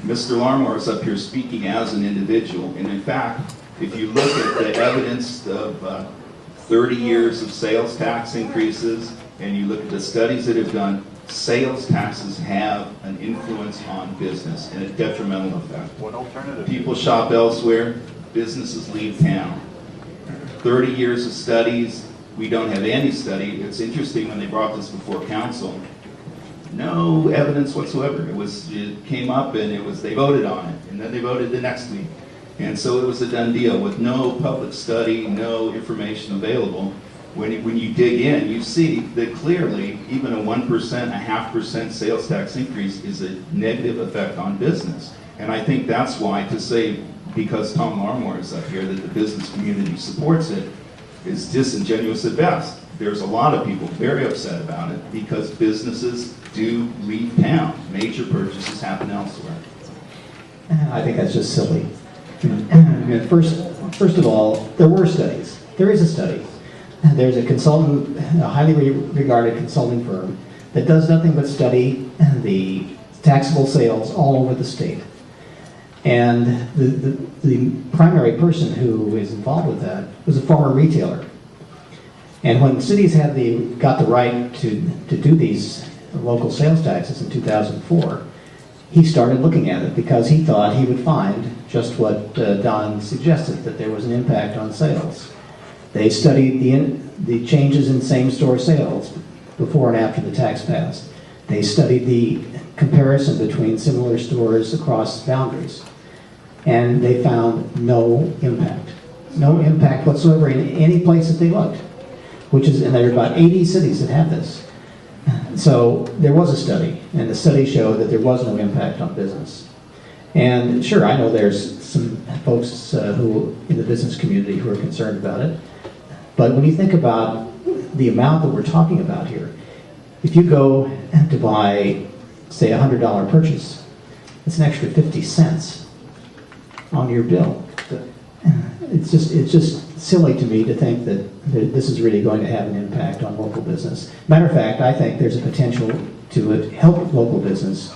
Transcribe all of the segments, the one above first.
Mr. Larmore is up here speaking as an individual, and in fact, if you look at the evidence of 30 years of sales tax increases, and you look at the studies that have done, sales taxes have an influence on business and a detrimental effect. What alternative? People shop elsewhere, businesses leave town. 30 years of studies, we don't have any study. It's interesting when they brought this before council, no evidence whatsoever. It came up and they voted on it, and then they voted the next week. And so it was a done deal with no public study, no information available. When you dig in, you see that clearly even a 1%, a 0.5% sales tax increase is a negative effect on business. And I think that's why to say, because Tom Larmore is up here, that the business community supports it is disingenuous at best. There's a lot of people very upset about it because businesses do leave town. Major purchases happen elsewhere. I think that's just silly. First of all, there were studies. There is a study. There's a consultant, a highly regarded consulting firm that does nothing but study the taxable sales all over the state. And the primary person who is involved with that was a former retailer. And when cities got the right to do these local sales taxes in 2004, he started looking at it because he thought he would find just what Don suggested, that there was an impact on sales. They studied the changes in same-store sales before and after the tax passed. They studied the comparison between similar stores across boundaries. And they found no impact. No impact whatsoever in any place that they looked. And there are about 80 cities that have this. So there was a study, and the study showed that there was no impact on business. And sure, I know there's some folks who in the business community who are concerned about it. But when you think about the amount that we're talking about here, if you go to buy, say, a $100 purchase, it's an extra 50 cents on your bill. It's just silly to me to think that this is really going to have an impact on local business. Matter of fact, I think there's a potential to help local business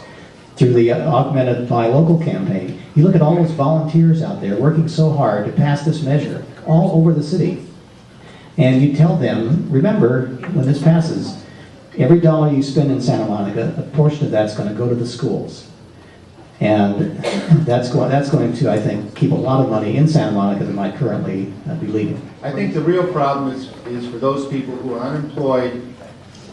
through the Augmented Buy Local campaign. You look at all those volunteers out there working so hard to pass this measure all over the city. And you tell them, remember, when this passes, every dollar you spend in Santa Monica, a portion of that's going to go to the schools. And that's going to, I think, keep a lot of money in Santa Monica that might currently be leaving. I think the real problem is for those people who are unemployed,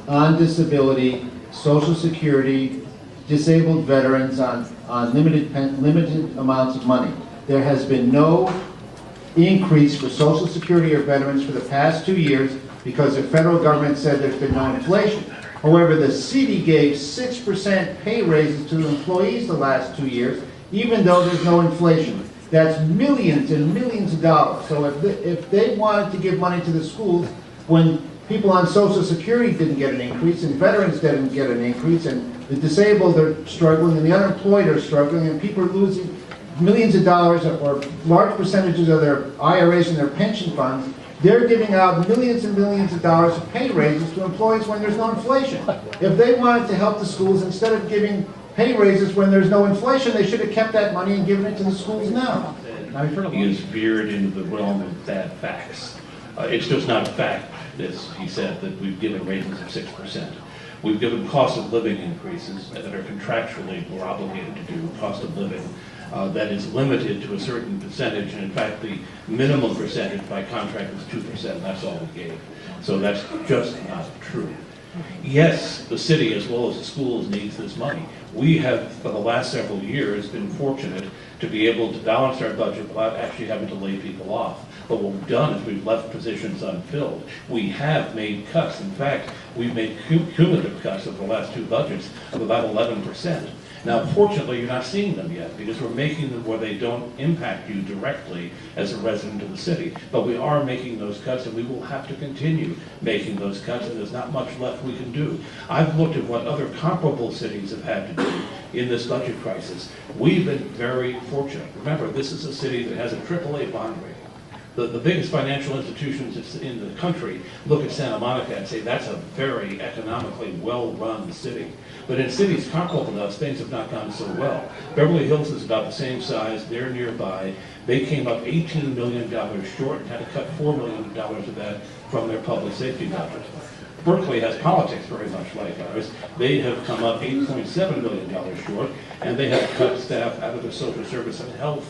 on disability, Social Security, disabled veterans on limited amounts of money. There has been no increase for Social Security or veterans for the past 2 years because the federal government said there's been no inflation. However, the city gave 6% pay raises to employees the last 2 years, even though there's no inflation. That's millions and millions of dollars. So if they wanted to give money to the schools, when people on Social Security didn't get an increase, and veterans didn't get an increase, and the disabled are struggling, and the unemployed are struggling, and people are losing millions of dollars or large percentages of their IRAs and their pension funds, they're giving out millions and millions of dollars of pay raises to employees when there's no inflation. If they wanted to help the schools, instead of giving pay raises when there's no inflation, they should have kept that money and given it to the schools now. He is veered into the realm of bad facts. It's just not a fact, as he said, that we've given raises of 6%. We've given cost of living increases that are contractually we're obligated to do, cost of living. That is limited to a certain percentage, and in fact the minimum percentage by contract was 2%, that's all we gave. So that's just not true. Yes, the city as well as the schools needs this money. We have, for the last several years, been fortunate to be able to balance our budget without actually having to lay people off. But what we've done is we've left positions unfilled. We have made cuts. In fact, we've made cumulative cuts over the last 2 budgets of about 11%. Now, fortunately, you're not seeing them yet because we're making them where they don't impact you directly as a resident of the city. But we are making those cuts, and we will have to continue making those cuts, and there's not much left we can do. I've looked at what other comparable cities have had to do in this budget crisis. We've been very fortunate. Remember, this is a city that has a AAA bond rating. The biggest financial institutions in the country look at Santa Monica and say that's a very economically well-run city. But in cities comparable to us, things have not gone so well. Beverly Hills is about the same size, they're nearby. They came up $18 million short and had to cut $4 million of that from their public safety budget. Berkeley has politics very much like ours. They have come up $8.7 million short, and they have cut staff out of their social service and health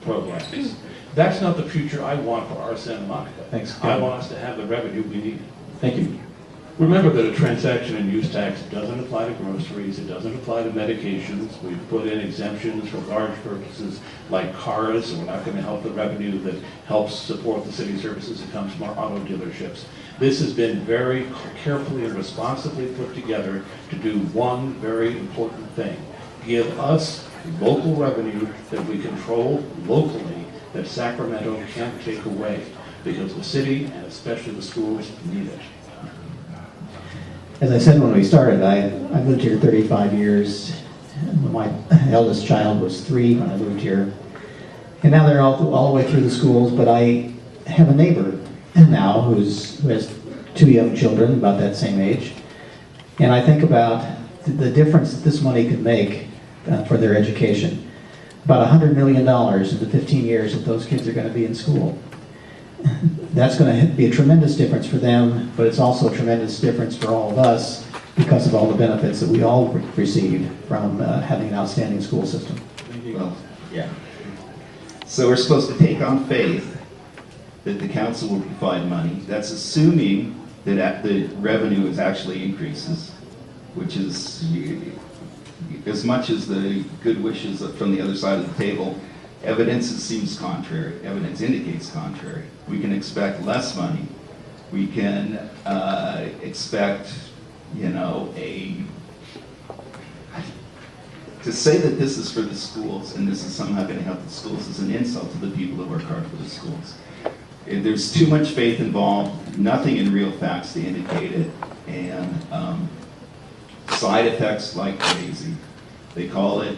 programs. That's not the future I want for our Santa Monica. Thanks. I want us to have the revenue we need. Thank you. Remember that a transaction and use tax doesn't apply to groceries, it doesn't apply to medications. We've put in exemptions for large purchases like cars, so we're not going to help the revenue that helps support the city services that comes from our auto dealerships. This has been very carefully and responsibly put together to do one very important thing. Give us local revenue that we control locally that Sacramento can't take away, because the city and especially the schools need it. As I said when we started, I've lived here 35 years. My eldest child was 3 when I moved here. And now they're all the way through the schools, but I have a neighbor now who has 2 young children about that same age. And I think about the difference that this money could make for their education. About $100 million in the 15 years that those kids are going to be in school. That's going to be a tremendous difference for them, but it's also a tremendous difference for all of us because of all the benefits that we all receive from having an outstanding school system. Well, yeah. So we're supposed to take on faith that the council will provide money. That's assuming that the revenue is actually increases, which is, as much as the good wishes from the other side of the table, evidence seems contrary. Evidence indicates contrary. We can expect less money. We can expect, to say that this is for the schools and this is somehow going to help the schools is an insult to the people that work hard for the schools. There's too much faith involved, nothing in real facts to indicate it, and side effects like crazy. They call it,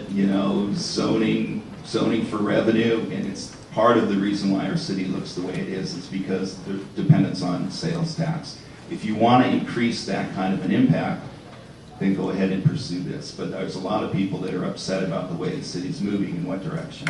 zoning for revenue, and it's part of the reason why our city looks the way it is. It's because there's dependence on sales tax. If you want to increase that kind of an impact, then go ahead and pursue this. But there's a lot of people that are upset about the way the city's moving in what direction.